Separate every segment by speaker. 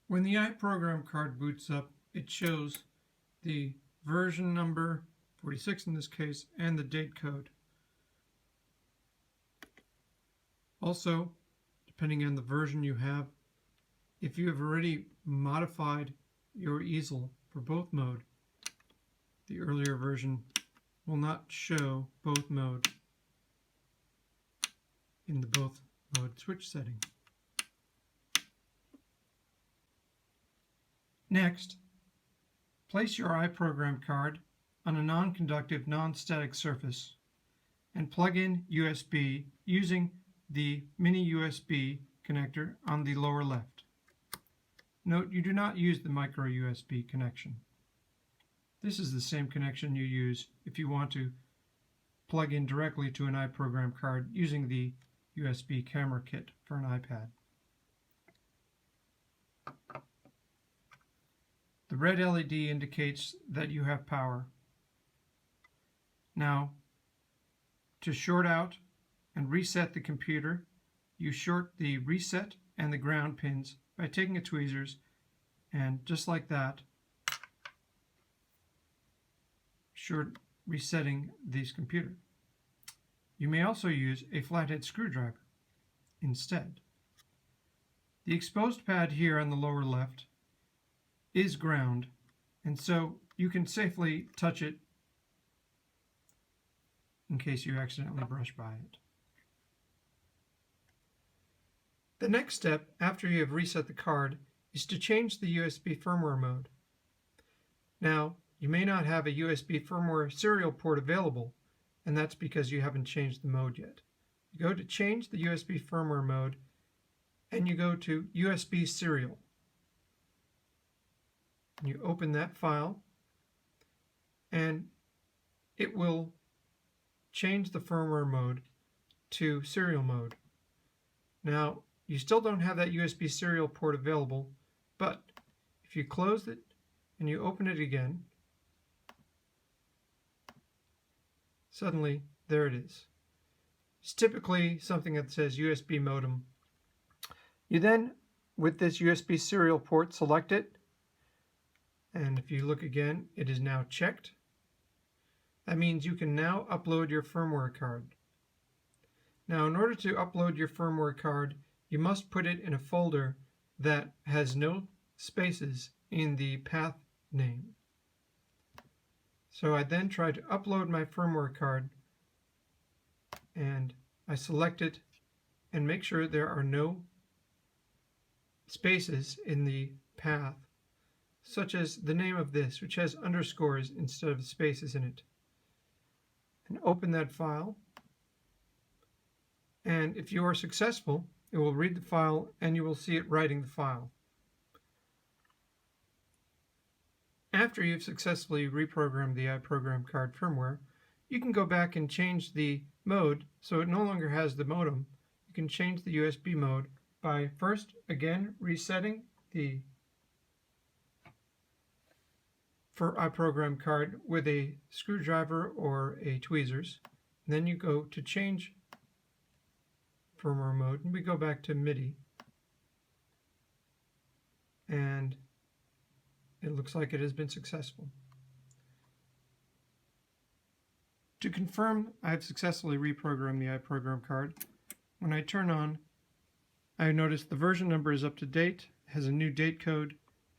Speaker 1: When the iProgramCard boots up, it shows the version number, 46 in this case, and the date code. Also, depending on the version you have, if you have already modified your easel for both mode, the earlier version will not show both mode in the both mode switch setting. Next, place your iProgramCard on a non-conductive, non-static surface and plug in USB using the mini USB connector on the lower left. Note you do not use the micro USB connection. This is the same connection you use if you want to plug in directly to an iProgramCard using the USB camera kit for an iPad. The red LED indicates that you have power. Now, to short out and reset the computer, you short the reset and the ground pins by taking a tweezers and just like that, short resetting this computer. You may also use a flathead screwdriver instead. The exposed pad here on the lower left is ground, and so you can safely touch it in case you accidentally brush by it. The next step after you have reset the card is to change the USB firmware mode. Now, you may not have a USB firmware serial port available, and that's because you haven't changed the mode yet. You go to change the USB firmware mode, and you go to USB serial. You open that file, and it will change the firmware mode to serial mode. Now, you still don't have that USB serial port available, but if you close it and you open it again, suddenly there it is. It's typically something that says USB modem. You then, with this USB serial port, select it, and if you look again, it is now checked. That means you can now upload your firmware card. Now, in order to upload your firmware card, you must put it in a folder that has no spaces in the path name. So I then try to upload my firmware card, and I select it and make sure there are no spaces in the path, such as the name of this, which has underscores instead of spaces in it. And open that file, and if you are successful, it will read the file and you will see it writing the file. After you've successfully reprogrammed the iProgramCard firmware, you can go back and change the mode so it no longer has the modem. You can change the USB mode by first again resetting the iProgramCard with a screwdriver or a tweezers. And then you go to change firmware mode, and we go back to MIDI, and it looks like it has been successful. To confirm I've successfully reprogrammed the iProgramCard, when I turn on, I notice the version number is up to date, has a new date code,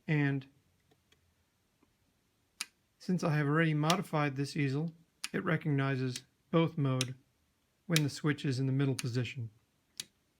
Speaker 1: and since I have already modified this easel, it recognizes both mode when the switch is in the middle position.